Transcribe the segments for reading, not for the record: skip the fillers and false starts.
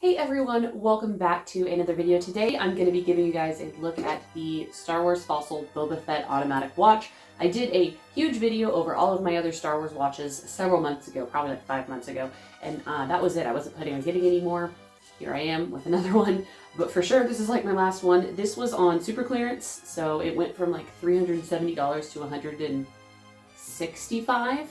Hey everyone, welcome back to another video. Today I'm going to be giving you guys a look at the Star Wars Fossil Boba Fett Automatic watch. I did a huge video over all of my other Star Wars watches several months ago, probably like 5 months ago, and that was it. I wasn't planning on getting any more. Here I am with another one, but for sure this is like my last one. This was on super clearance, so it went from like $370 to $165.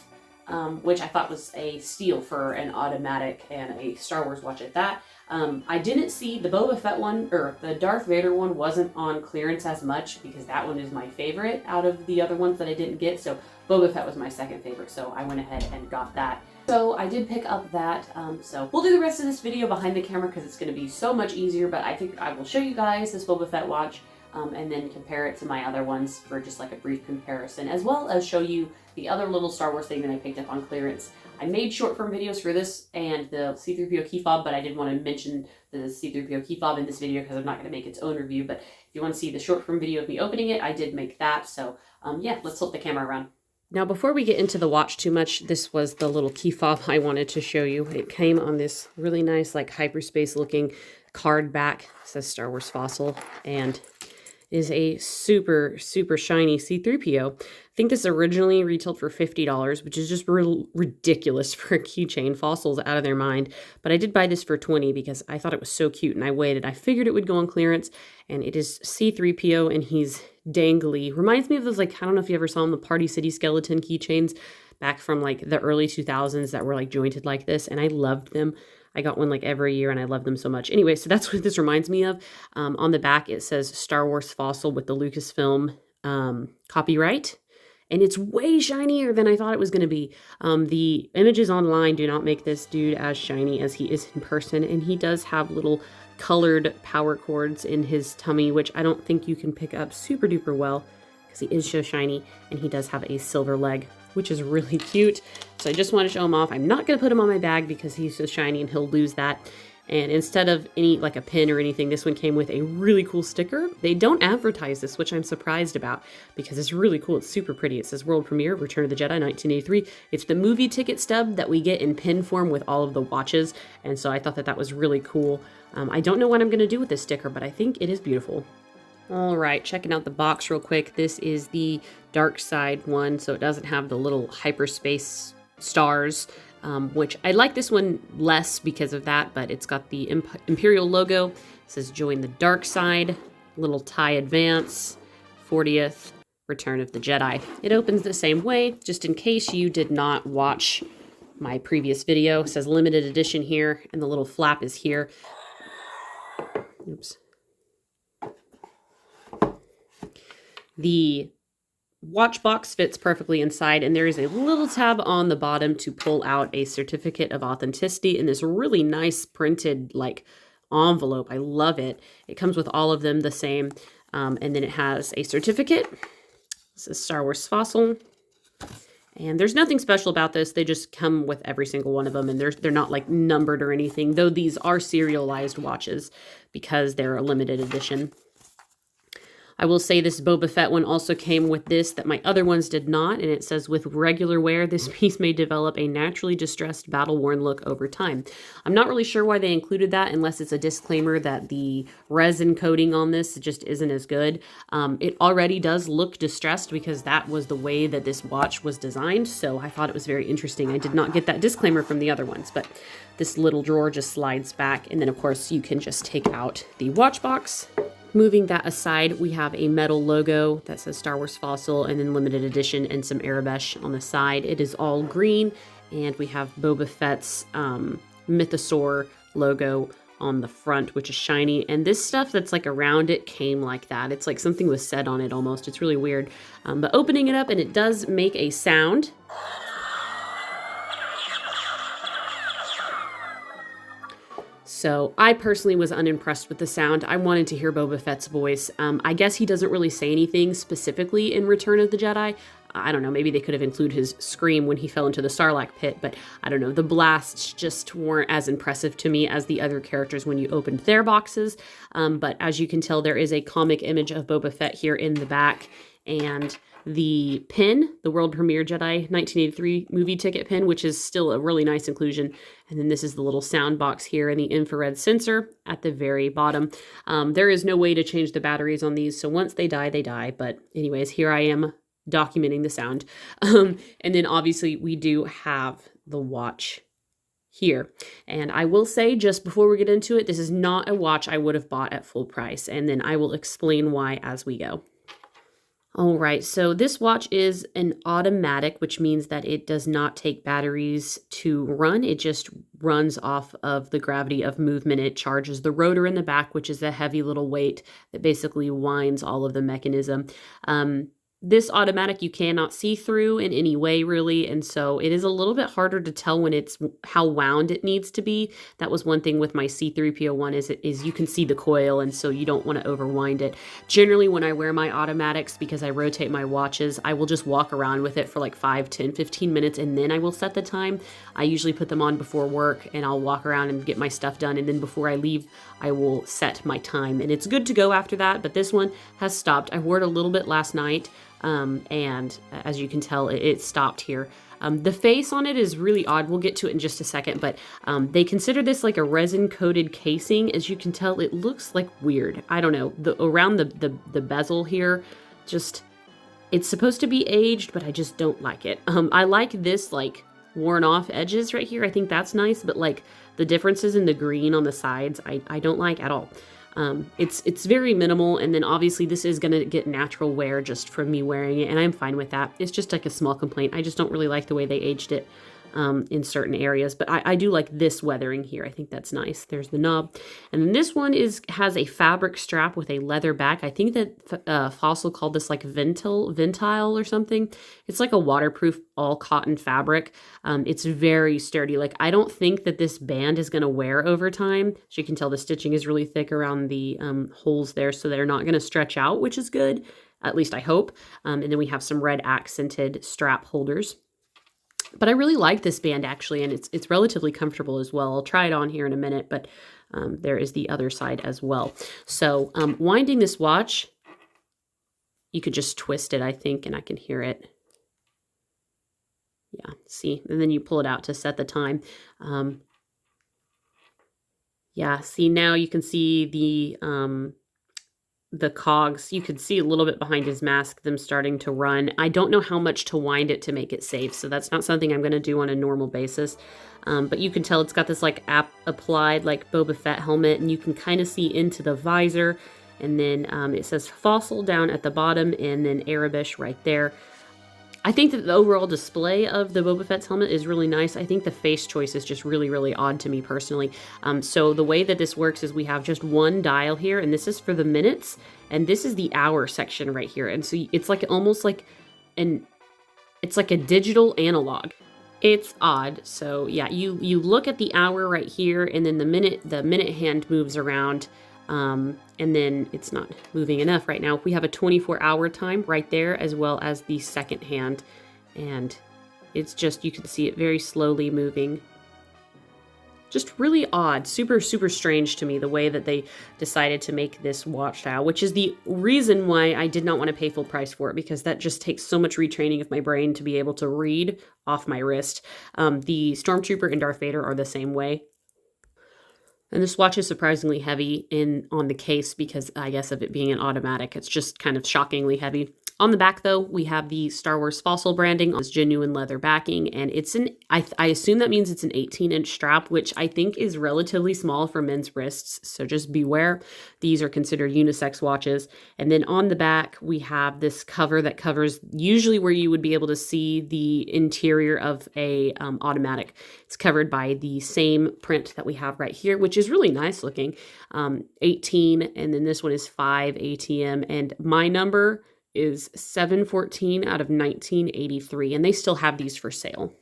Which I thought was a steal for an automatic and a Star Wars watch at that. I didn't see the Boba Fett one, or the Darth Vader one wasn't on clearance as much because that one is my favorite out of the other ones that I didn't get. So Boba Fett was my second favorite, so I went ahead and got that. So I did pick up that, so we'll do the rest of this video behind the camera because it's going to be so much easier, but I think I will show you guys this Boba Fett watch and then compare it to my other ones for just like a brief comparison, as well as show you the other little Star Wars thing that I picked up on clearance. I made short form videos for this and the C-3PO key fob, but I didn't want to mention the C-3PO key fob in this video because I'm not going to make its own review. But if you want to see the short form video of me opening it, I did make that. So yeah, let's flip the camera around. Now, before we get into the watch too much, this was the little key fob I wanted to show you. It came on this really nice, like hyperspace looking card back. It says Star Wars Fossil, and is a super shiny C-3PO. I think this originally retailed for $50, which is just ridiculous for a keychain. Fossil's out of their mind. But I did buy this for $20 because I thought it was so cute and I waited. I figured it would go on clearance, and it is C-3PO and he's dangly. Reminds me of those, like, I don't know if you ever saw them, the Party City skeleton keychains back from like the early 2000s that were like jointed like this, and I loved them. I got one like every year and I love them so much. Anyway, so that's what this reminds me of. On the back, it says Star Wars Fossil with the Lucasfilm copyright. And it's way shinier than I thought it was going to be. The images online do not make this dude as shiny as he is in person. And he does have little colored power cords in his tummy, which I don't think you can pick up super duper well because he is so shiny. And he does have a silver leg, which is really cute. So I just want to show him off. I'm not going to put him on my bag because he's so shiny and he'll lose that. And instead of any, like a pin or anything, this one came with a really cool sticker. They don't advertise this, which I'm surprised about because it's really cool. It's super pretty. It says World Premiere, Return of the Jedi, 1983. It's the movie ticket stub that we get in pin form with all of the watches. And so I thought that that was really cool. I don't know what I'm going to do with this sticker, but I think it is beautiful. All right, checking out the box real quick. This is the dark side one, so it doesn't have the little hyperspace stars, which I like this one less because of that, but it's got the Imperial logo. It says join the dark side, little tie advance, 40th, Return of the Jedi. It opens the same way, just in case you did not watch my previous video. It says limited edition here, and the little flap is here. Oops. The watch box fits perfectly inside, and there is a little tab on the bottom to pull out a certificate of authenticity in this really nice printed like envelope. I love it. It comes with all of them the same, and then it has a certificate. This is Star Wars Fossil, and there's nothing special about this. They just come with every single one of them, and they're not like numbered or anything, though these are serialized watches because they're a limited edition. I will say this Boba Fett one also came with this that my other ones did not, and it says with regular wear, this piece may develop a naturally distressed, battle-worn look over time. I'm not really sure why they included that unless it's a disclaimer that the resin coating on this just isn't as good. It already does look distressed because that was the way that this watch was designed, so I thought it was very interesting. I did not get that disclaimer from the other ones, but this little drawer just slides back, and then of course you can just take out the watch box. Moving that aside, we have a metal logo that says Star Wars Fossil and then limited edition and some Arabesh on the side. It is all green, and we have Boba Fett's Mythosaur logo on the front, which is shiny. And this stuff that's like around it came like that. It's like something was said on it almost. It's really weird. But opening it up, and it does make a sound. So I personally was unimpressed with the sound. I wanted to hear Boba Fett's voice. I guess he doesn't really say anything specifically in Return of the Jedi. I don't know, maybe they could have included his scream when he fell into the Sarlacc pit, but I don't know. The blasts just weren't as impressive to me as the other characters when you opened their boxes. But as you can tell, there is a comic image of Boba Fett here in the back, and the pin, the world premiere Jedi 1983 movie ticket pin, which is still a really nice inclusion. And then this is the little sound box here and the infrared sensor at the very bottom. There is no way to change the batteries on these, so once they die, they die. But anyways, here I am documenting the sound. And then obviously we do have the watch here. And I will say, just before we get into it, this is not a watch I would have bought at full price. And then I will explain why as we go. All right, so this watch is an automatic, which means that it does not take batteries to run. It just runs off of the gravity of movement. It charges the rotor in the back, which is a heavy little weight that basically winds all of the mechanism. This automatic you cannot see through in any way, really, and so it is a little bit harder to tell when it's how wound it needs to be. That was one thing with my C3PO1 is you can see the coil, and so you don't want to overwind it. Generally, when I wear my automatics, because I rotate my watches, I will just walk around with it for like 5, 10, 15 minutes, and then I will set the time. I usually put them on before work, and I'll walk around and get my stuff done, and then before I leave, I will set my time, and it's good to go after that, but this one has stopped. I wore it a little bit last night, and as you can tell, it stopped here. The face on it is really odd. We'll get to it in just a second, but they consider this like a resin-coated casing. As you can tell, it looks like weird. I don't know. Around the bezel here, just, it's supposed to be aged, but I just don't like it. I like this, like, worn-off edges right here. I think that's nice, but, like, the differences in the green on the sides, I don't like at all. It's very minimal, and then obviously this is going to get natural wear just from me wearing it, and I'm fine with that. It's just like a small complaint. I just don't really like the way they aged it in certain areas, but I do like this weathering here. I think that's nice. There's the knob. And then this one has a fabric strap with a leather back. I think that Fossil called this like ventile or something. It's like a waterproof all cotton fabric. It's very sturdy. Like, I don't think that this band is going to wear over time. As you can tell, the stitching is really thick around the holes there, so they're not going to stretch out, which is good. At least I hope. And then we have some red accented strap holders. But I really like this band, actually, and it's relatively comfortable as well. I'll try it on here in a minute, but there is the other side as well. So winding this watch, you could just twist it, I think, and I can hear it. Yeah, see? And then you pull it out to set the time. Yeah, see, now you can see the cogs. You could see a little bit behind his mask, them starting to run. I don't know how much to wind it to make it safe, so that's not something I'm going to do on a normal basis. But you can tell it's got this like applied like Boba Fett helmet, and you can kind of see into the visor. And then it says Fossil down at the bottom, and then Arabish right there. I think that the overall display of the Boba Fett's helmet is really nice. I think the face choice is just really, really odd to me personally. So the way that this works is we have just one dial here, and this is for the minutes, and this is the hour section right here. And so it's like almost like it's like a digital analog. It's odd. So yeah, you look at the hour right here, and then the minute hand moves around. And then it's not moving enough right now. We have a 24-hour time right there, as well as the second hand. And it's just, you can see it very slowly moving. Just really odd, super, super strange to me, the way that they decided to make this watch style, which is the reason why I did not want to pay full price for it, because that just takes so much retraining of my brain to be able to read off my wrist. The Stormtrooper and Darth Vader are the same way. And this watch is surprisingly heavy on the case because, I guess, of it being an automatic. It's just kind of shockingly heavy. On the back, though, we have the Star Wars Fossil branding on this genuine leather backing, and it's I assume that means it's an 18-inch strap, which I think is relatively small for men's wrists, so just beware. These are considered unisex watches. And then on the back, we have this cover that covers usually where you would be able to see the interior of a automatic. It's covered by the same print that we have right here, which is really nice looking. 18, and then this one is 5 ATM, and my number is 714 out of 1983, and they still have these for sale.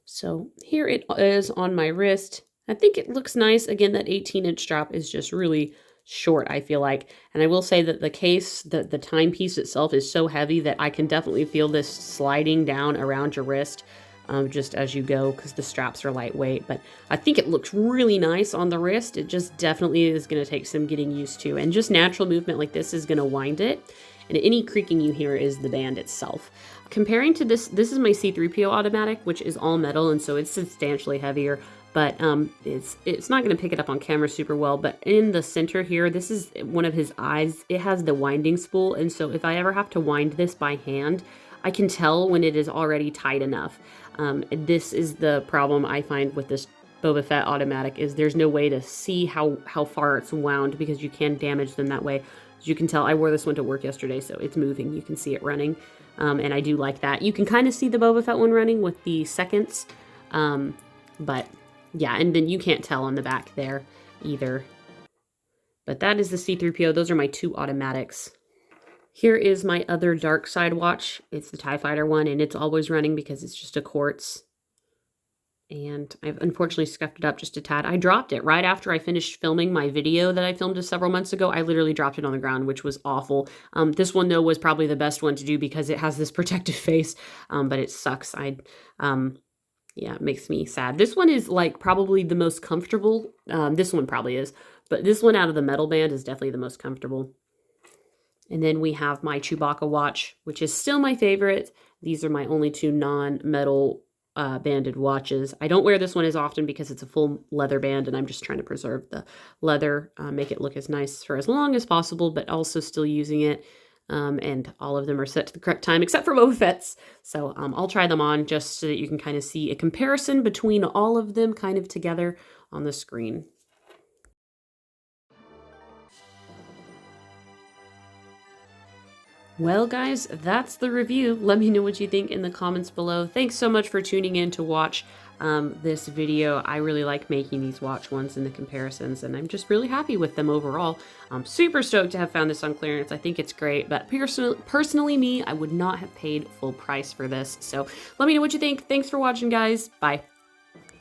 So here it is on my wrist. I think it looks nice. Again, that 18-inch strap is just really short, I feel like. And I will say that the case, the timepiece itself is so heavy that I can definitely feel this sliding down around your wrist just as you go, because the straps are lightweight. But I think it looks really nice on the wrist. It just definitely is going to take some getting used to. And just natural movement like this is going to wind it. and any creaking you hear is the band itself. Comparing to this is my C3PO automatic, which is all metal, and so it's substantially heavier, but it's not going to pick it up on camera super well. But in the center here, this is one of his eyes. It has the winding spool, and so if I ever have to wind this by hand, I can tell when it is already tight enough. This is the problem I find with this Boba Fett automatic, is there's no way to see how far it's wound, because you can damage them that way. As you can tell, I wore this one to work yesterday, so it's moving. You can see it running, and I do like that. You can kind of see the Boba Fett one running with the seconds, but yeah, and then you can't tell on the back there either. But that is the C3PO. Those are my two automatics. Here is my other dark side watch. It's the TIE Fighter one, and it's always running because it's just a quartz. And I've unfortunately scuffed it up just a tad. I dropped it right after I finished filming my video that I filmed several months ago. I literally dropped it on the ground, which was awful. This one, though, was probably the best one to do because it has this protective face, but it sucks. Yeah, it makes me sad. This one is like probably the most comfortable. This one probably is, but this one out of the metal band is definitely the most comfortable. And then we have my Chewbacca watch, which is still my favorite. These are my only two non-metal banded watches. I don't wear this one as often because it's a full leather band, and I'm just trying to preserve the leather, make it look as nice for as long as possible, but also still using it. And all of them are set to the correct time, except for Boba Fett's. So I'll try them on just so that you can kind of see a comparison between all of them kind of together on the screen. Well, guys, that's the review. Let me know what you think in the comments below. Thanks so much for tuning in to watch this video. I really like making these watch ones and the comparisons, and I'm just really happy with them overall. I'm super stoked to have found this on clearance. I think it's great, but personally me, I would not have paid full price for this. So let me know what you think. Thanks for watching, guys. Bye.